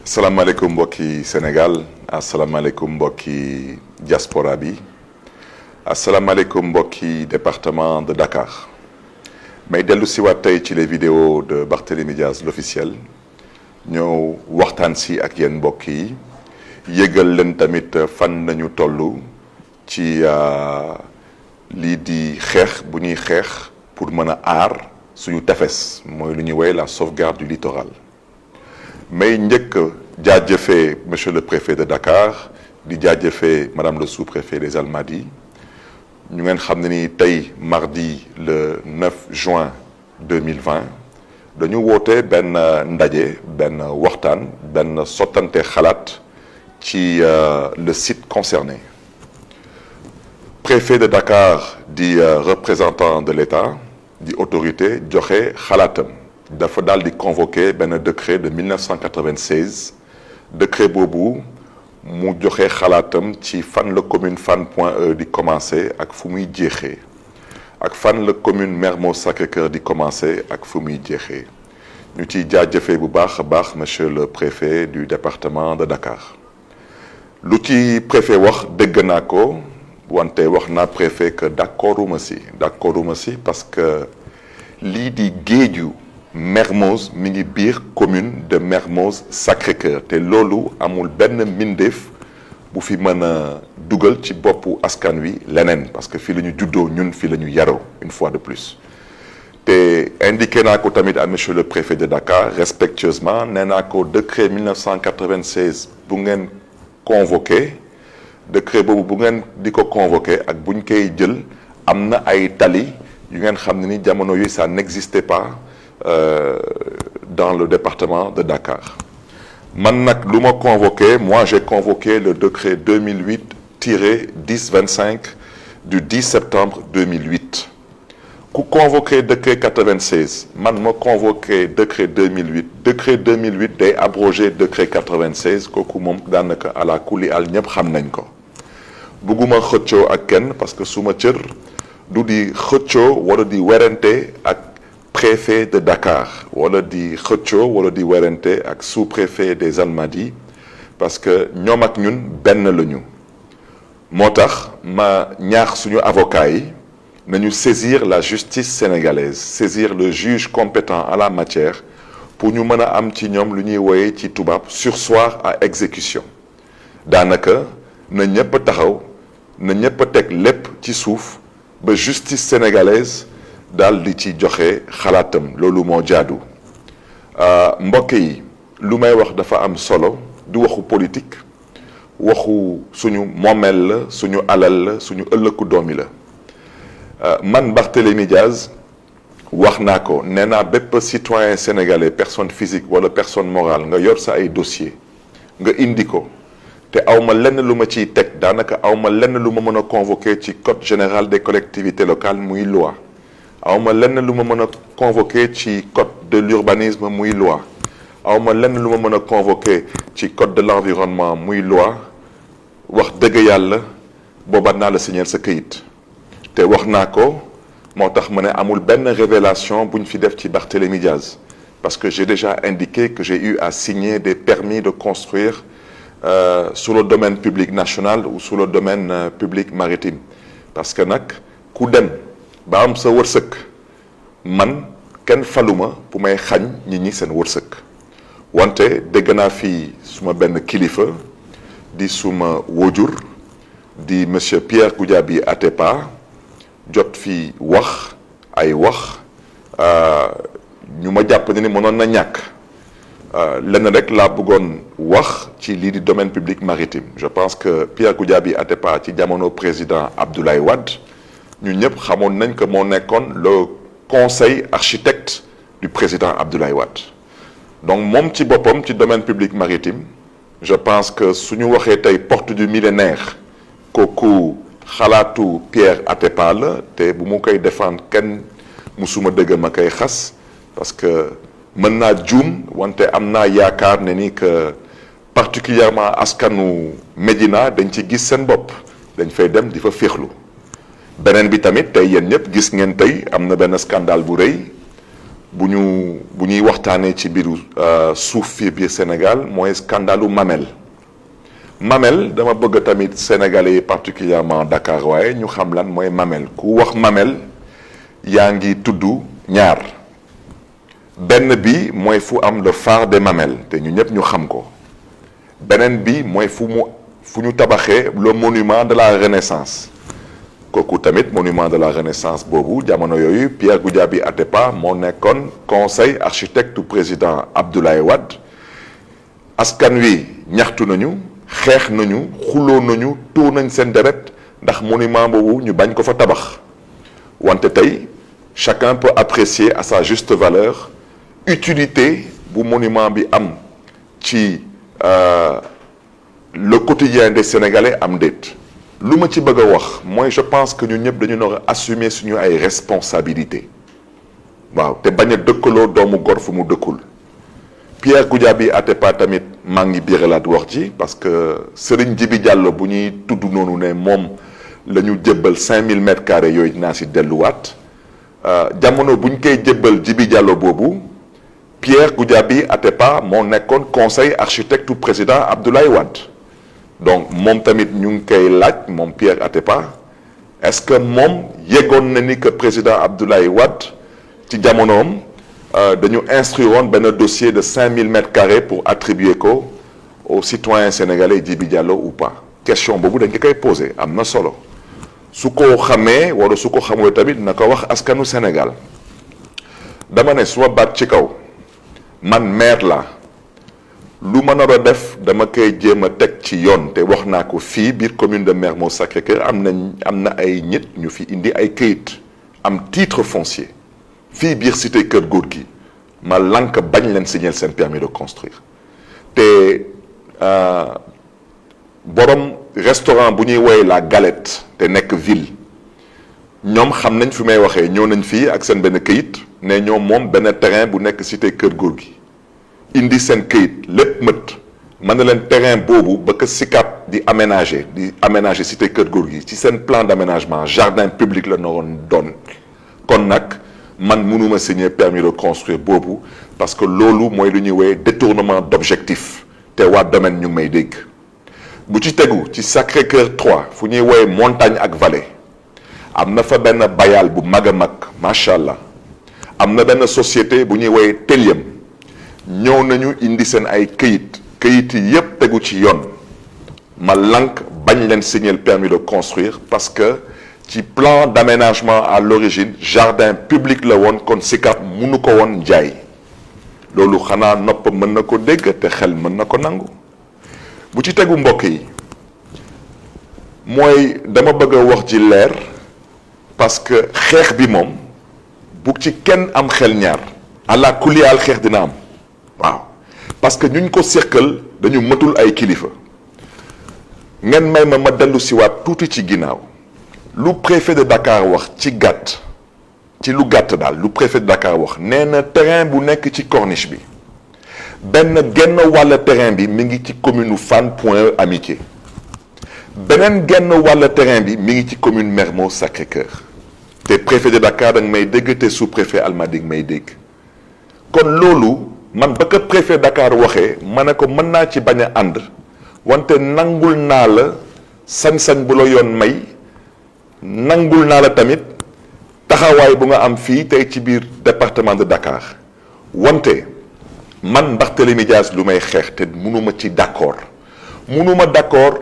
salaamaaleykum mbokki Sénégal asalaamaaleykum mbokki diaspora bi asalaamaaleykum mbokki département de Dakar may dellu si waat tey ci les vidéos de Barthélémy Diaz l'officiel ñëw waxtaan si ak yéen mbokk yi yëgal leen tamit fan nañu toll ci lii di xeex bu ñuy xeex pour mën a aar suñu tefes mooy lu ñuy woowee la sauvegarde du littoral may njëkk jaajëfee monsieur le préfet de Dakar di jaajëfee madame le sous-préfet des Almadies ñu ngeen xam ne ni tey mardi le 9 juin 2020 dañu woote benn ndaje benn waxtaan benn sottante xalaat ci le site concerné préfet de Dakar di représentant de l'État di autorité joxe xalaatam dafa daal di convoqué benn décret de 1996 décret boobu mu joxe xalaatam ci fan la commune Fann Point E di commencé ak fu muy jeexee ak fan la commune Mermoz Sacré-Cœur di commencé ak fu muy jeexee ñu ciy jaajëfee bu baax a baax monsieur le préfet du département de Dakar lu ci préfet wax dégg naa ko wante wax naa préfet que d'accorduma si parce que lii di géeju Mermoz mi ngi biir commune de Mermoz Sacré-Cœur te loolu amul benn mbindeef bu fi mën a dugal ci boppu askan wi leneen parce que fii la ñu juddoo ñun fii la ñu yaroo une fois de plus te indiqué naa ko tamit à monsieur le préfet de Dakar respectueusement nee naa ko décret 1996 bu ngeen convoqué décret boobu bu ngeen di ko convoqué ak bu ñu koy jël am na ay tali yu ngeen xam ne ni jamono yi ça n'existait pas dans le département de Dakar man nag lu ma convoqué moi j'ai convoqué le décret 2008-1025 du 10 septembre 2008 ku convoqué décret 96 man ma convoqué décret 2008 day abrogé décret 96 kooku moom daanaka ala kulli al ñëpp xam nañ ko bugguma xëccoo ak kenn parce que suma cër du di xëccoo wala di werante ak préfet de Dakar wala di xëccoo wala di werante ak sous-préfet des Almadies parce que ñoom ak ñun benn lañu moo tax ma ñaax suñu avocats yi nañu saisir la justice sénégalaise saisir le juge compétent en la matière pour ñu mën a am ci ñoom lu ñuy wooyee ci tubaab surseoir à exécution daanaka na ñëpp taxaw na ñëpp teg lépp ci suuf ba justice sénégalaise daal di ci joxe xalaatam loolu moo jaadu mbokk yi lu may wax dafa am solo du waxu politique waxu suñu moomeel la suñu alal la suñu ëllëgu doomi la man Barthélémy Diaz wax naa ko nee naa bépp citoyen sénégalais personne physique wala personne morale nga yor sa ay dossier nga indi ko te awma lenn lu ma ciy teg daanaka awma lenn lu ma mën a convoquer ci code général des collectivités locales muy loi awma lenn lu ma mën a convoquer ci code de l'urbanisme muy loi awma lenn lu ma mën a convoquer ci code de l'environnement muy loi wax dëgg yàlla booba naa la signer sa këyit te wax naa ko moo tax ma ne amul benn révélation bu ñu fi def ci Barthélémy Diaz parce que j'ai déjà indiqué que j'ai eu à signer des permis de construire sur le domaine public national ou sur le domaine public maritime parce que nag ku dem ba am sa wërsëg man kenn faluma bu may xañ nit ñi seen wërsëg wante dégg naa fii suma benn kilifa di suma wójur di monsieur Pierre Goudiaby Atepa jot fii wax ay wax ñu ma jàpp ne ni mënoon na ñàkk lenn rek laa bëggoon wax ci lii di domaine public maritime je pense que Pierre Goudiaby Atepa ci jamono président Abdoulaye Wade ñun ñëpp xamoon nañ que moo nekkoon le conseil architecte du président Abdoulaye Wade donc moom ci boppam ci domaine public maritime je pense que suñu waxee tey porte du millénaire kooku xalaatu Pierre Atepa la te bu mu koy défendre kenn musuma dëgg ma koy xas parce que mën naa juum wante am naa yaakaar ne ni que particulièrement askanu Médina dañ ci gis seen bopp dañ fay dem di fa féexlu beneen bi tamit tey yéen ñëpp gis ngeen tey am na benn scandale bu rëy bu ñuy waxtaanee ci biiru suuf fii biir Sénégal mooy scandalu Mamel. Mamel dama bëgg tamit sénégalais particulièrement Dakar waaye ñu xam lan mooy Mamel ku wax Mamel yaa ngi tudd ñaar benn bi mooy fu am le phare des Mamelles te ñu ñëpp ñu xam ko beneen bi mooy fu ñu tabaxee le monument de la Renaissance kooku tamit monument de la Renaissance boobu jamono yooyu Pierre Goudiaby Atepa moo nekkoon conseil architecte du président Abdoulaye Wade askan wi ñaxtu nañu xeex nañu xuloo nañu tuur nañ seen deret ndax monument boobu ñu bañ ko fa tabax wante tey chacun peut apprécier à sa juste valeur utilité bu monument bi am ci le quotidien des Sénégalais am déet lu ma ci bëgg a wax mooy je pense que ñun ñëpp dañu nar a assumer suñu ay responsabilités waaw te bañ a dëkkaloo doomu gor fu mu dëkkul Pierre Goudiaby Atepa tamit maa ngi biiralaat wax ji parce que Serigne Djibi Diallo bu ñuy tudd noonu ne moom la ñu jébbal 5000 mètres carrés yooyu naa si delluwaat jamono bu ñu koy jébbal Djibi Diallo boobu Pierre Goudiaby Atepa moo nekkoon conseil architecte du président Abdoulaye Wade donc moom tamit ñu ngi koy laaj moom Pierre Atepa est-ce que moom yeggoon na ni que président Abdoulaye Wade ci jamonoom dañu instruire woon benn dossier de 5000 mètres carrés pour attribuer ko aux citoyens sénégalais Djibi Diallo ou pas question boobu dañ ko koy posé am na solo su ko xamee wala su ko xamul tamit na ko wax askanu Sénégal dama ne suma baat ci kaw man maire la lu ma nar a def dama koy jéem a teg ci yoon te wax naa ko fii biir commune de Mermoz Sacré-Cœur am na ay nit ñu fi indi ay këyit am titre foncier fii biir cité Kër Gorgui ma lank bañ leen signer seen permis de construire te borom restaurant bu ñuy woowee la Galette te nekk ville ñoom xam nañ fi may waxee ñëw nañ fii ak seen benn këyit ne ñoom moom benn terrain bu nekk cité Kër Gorgui indi seen këyit lépp mët mën na leen terrain boobu ba ko SICAP di aménager cité Kër Gorgui ci seen plan d'aménagement jardin public la naroon doon kon nag man mënuma signer permis de construire boobu parce que loolu mooy lu ñuy woowee détournement d'objectif te waa domaine ñu ngi may dégg bu ci tegu ci Sacré-Cœur 3 fu ñuy woowee montagne ak vallée am na fa benn bayal bu mag a mag macha allah am na benn société bu ñuy woowee Telium ñëw nañu indi seen ay këyit yi yépp tegu ci yoon ma lank bañ leen signer permis de construire parce que ci plan d'aménagement à l'origine jardin public la woon kon SICAP mënu ko woon jaay loolu xanaa nopp mën na ko dégg te xel mën na ko nangu bu ci tegu mbokk yi mooy dama bëgg a wax ji leer parce que xeex bi moom bu ci kenn am xel ñaar àla kuliyaal xeex dina am waaw parce que ñuñ ko séqal dañu matul ay kilifa ngeen may ma dellu siwaat tuuti ci ginnaaw lu préfet de Dakar wax ci lu gàtt daal lu préfet de Dakar wax nee na terrain bu nekk ci corniche bi benn genn wàll terrain bi mi ngi ci commune Fann Point Amitié beneen genn wàll terrain bi mi ngi ci commune Mermoz Sacré-Cœur te préfet de Dakar da nga may dégg te sous-préfet Almadies may dégg kon loolu man ba ko préfet Dakar waxee ma ne ko mën naa ci bañ a ànd wante nangul naa la sañ-sañ bu la yoon may nangul naa la tamit taxawaay bu nga am fii tey ci biir département de Dakar wante man Barthélémy Dias lu may xeex te mënuma ci d'accord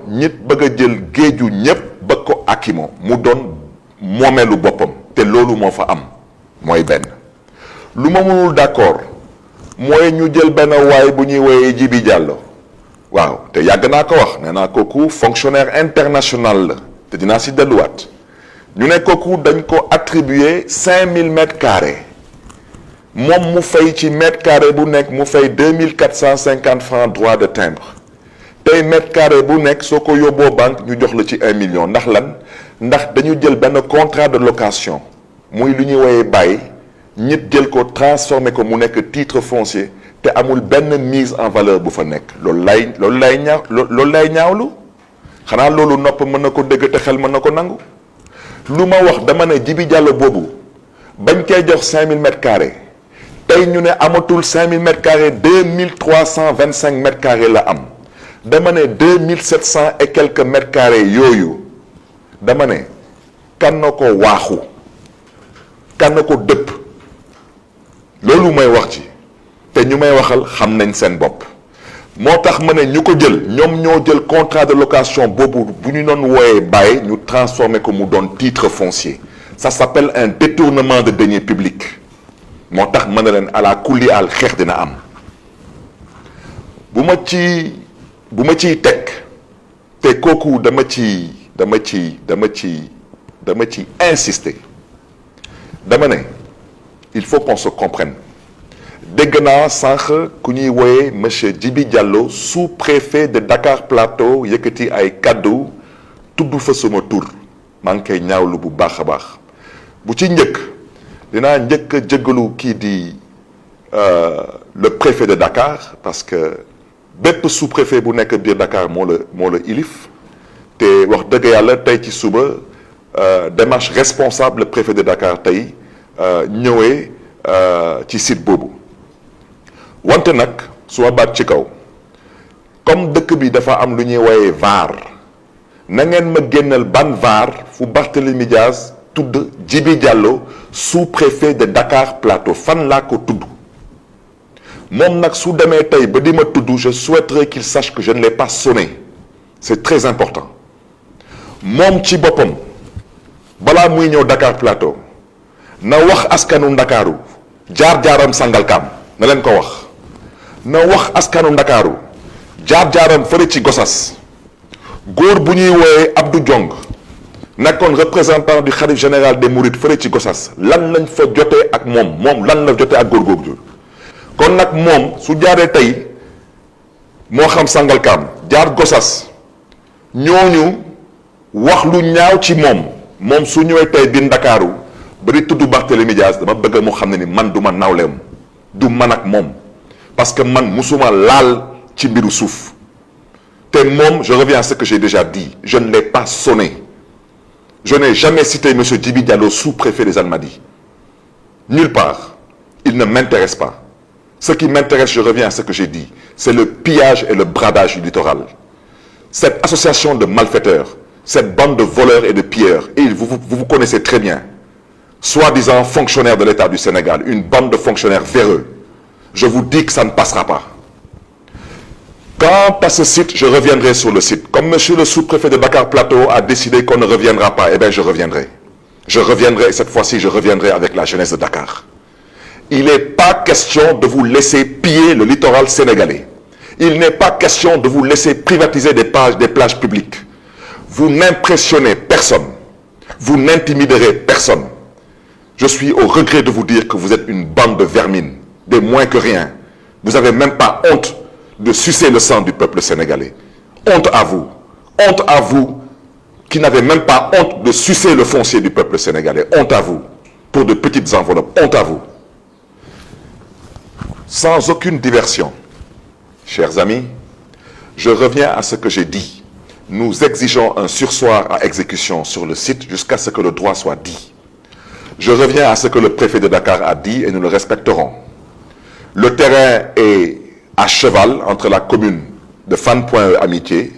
nit bëgg a jël géeju ñépp ba ko akimo mu doon moomeelu boppam te loolu moo fa am mooy benn lu ma mënul d'accord mooy ñu jël benn waay bu ñuy woowee Djibi Diallo waaw te yàgg naa ko wax nee naa kooku fonctionnaire international la te dinaa si delluwaat ñu ne kooku dañ ko attribuer 5000 mètres carrés moom mu fay ci mètre carré bu nekk mu fay 2450 francs droit de timbre tey mètre carré bu nekk soo ko yóbboo banque ñu jox la ci 1 million ndax lan ndax dañu jël benn contrat de location muy lu ñuy woowee bàyyi ñit jël ko transformé ko mu nekk titre foncier te amul benn mise en valeur bu fa nekk loolu lay ñaawlu xanaa loolu nopp mën na ko dégg te xel mën na ko nangu lu ma wax dama ne Djibi Diallo boobu bañ koy jox 5000 mètres carrés tey ñu ne amatul 5000 mètres carrés 2325 mètres carrés la am dama ne 2700 et quelques mètres carrés yooyu dama ne kan na ko waaxu kan na ko dëpp loolu may wax ci te ñu may waxal xam nañ seen bopp moo tax ma ne ñu ko jël ñoom ñoo jël contrat de location boobu bu ñu doon wooyee bàyyi ñu transformé ko mu doon titre foncier ça s'appelle un détournement de deniers publics moo tax ma ne leen ala kulli al xeex dina am bu ma ciy teg te kooku dama ci insister dama ne il faut qu'on se comprenne dégg naa sànq ku ñuy wooyee monsieur Djibi Diallo sous-préfet de Dakar Plateau yëkkati ay kaddu tudd fa sama tur maa ngi koy ñaawlu bu baax a baax bu ci njëkk dinaa njëkk a jéggalu kii di le préfet de Dakar parce que bépp sous-préfet bu nekk biir Dakar moo la ilif te wax dëgg yàlla tey ci suba démarche responsable le préfet de Dakar tey ñëwee ci site boobu wante nag su ma baat ci kaw comme dëkk bi dafa am lu ñuy woowee VAR na ngeen ma génnal ban VAR fu Barthélémy Diaz tudd Djibi Diallo sous-préfet de Dakar Plateau fan laa ko tudd moom nag su demee tey ba di ma tudd je souhaiterais qu'il sache que je ne l'ai pas sonné c'est très important moom ci boppam balaa muy ñëw Dakar Plateau na wax askanu Ndakaaru jaar-jaaram Sangalkam na leen ko wax na wax askanu Ndakaaru jaar-jaaram fële ci Gossas góor bu ñuy woowee Abdou Diong nekkoon représentant du khalife général des Mourides fële ci Gossas lan lañ fa jotee ak moom lan la jotee ak góor googu kon nag moom su jaaree tey moo xam Sangalkam jaar Gossas ñooñu wax lu ñaaw ci moom su ñëwee tey biir Ndakaaru ba di tudd Barthélémy Diaz dama bëgg mu xam ne ni man du ma nawleem du man ak moom parce que man musuma laal ci mbiru suuf te moom je reviens à ce que j'ai déjà dit je ne l'ai pas sonné je n'ai jamais cité monsieur Djibi Diallo sous-préfet des Almadies nulle part il ne m'intéresse pas ce qui m'intéresse je reviens à ce que j'ai dit c'est le pillage et le bradage du littoral cette association de malfaiteurs cette bande de voleurs et de pilleurs et vous connaissez très bien soi-disant fonctionnaires de l'État du Sénégal, une bande de fonctionnaires véreux. Je vous dis que ça ne passera pas. Quant à ce site, je reviendrai sur le site. Comme monsieur le sous-préfet de Dakar Plateau a décidé qu'on ne reviendra pas, eh bien je reviendrai. Je reviendrai, et cette fois-ci, je reviendrai avec la jeunesse de Dakar. Il n'est pas question de vous laisser piller le littoral sénégalais. Il n'est pas question de vous laisser privatiser des plages publiques. Vous n'impressionnez personne. Vous n'intimiderez personne. Je suis au regret de vous dire que vous êtes une bande de vermines, des moins que rien. Vous n'avez même pas honte de sucer le sang du peuple sénégalais. Honte à vous qui n'avez même pas honte de sucer le foncier du peuple sénégalais. Honte à vous pour de petites enveloppes. Honte à vous. Sans aucune diversion, chers amis, je reviens à ce que j'ai dit. Nous exigeons un surseoir à exécution sur le site jusqu'à ce que le droit soit dit. Je reviens à ce que le préfet de Dakar a dit et nous le respecterons. Le terrain est à cheval entre la commune de Fann-Point Amitié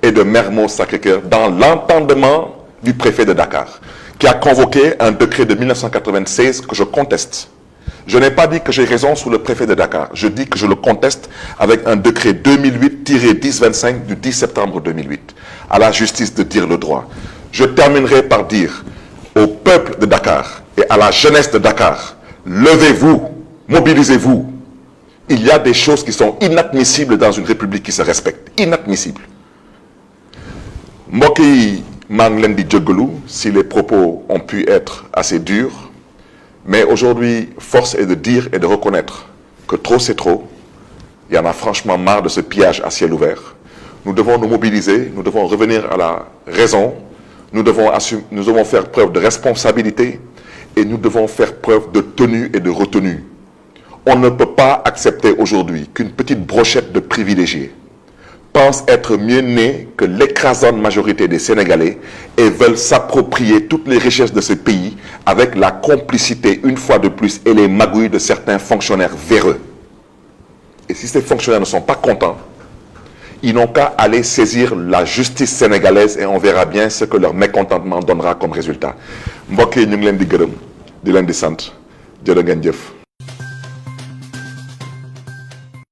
et de Mermoz-Sacré-Cœur dans l'entendement du préfet de Dakar qui a convoqué un décret de 1996 que je conteste. Je n'ai pas dit que j'ai raison sur le préfet de Dakar. Je dis que je le conteste avec un décret 2008-1025 du 10 septembre 2008. À la justice de dire le droit. Je terminerai par dire au peuple de Dakar et à la jeunesse de Dakar, levez-vous, mobilisez-vous. Il y a des choses qui sont inadmissibles dans une république qui se respecte. Inadmissibles. Mbokk yi maa ngi leen di jéggalu si les propos ont pu être assez durs, mais aujourd'hui, force est de dire et de reconnaître que trop c'est trop. Il y en a franchement marre de ce pillage à ciel ouvert. Nous devons nous mobiliser, nous devons revenir à la raison, nous devons faire preuve de responsabilité et nous devons faire preuve de tenue et de retenue. On ne peut pas accepter aujourd'hui qu'une petite brochette de privilégiés pensent être mieux nés que l'écrasante majorité des Sénégalais et veulent s'approprier toutes les richesses de ce pays avec la complicité, une fois de plus, et les magouilles de certains fonctionnaires véreux. Et si ces fonctionnaires ne sont pas contents, ils n'ont qu'à aller saisir la justice sénégalaise et on verra bien ce que leur mécontentement donnera comme résultat. Mbokk yi ñu ngi leen di gërëm di leen di sant jërë ngeen jëf.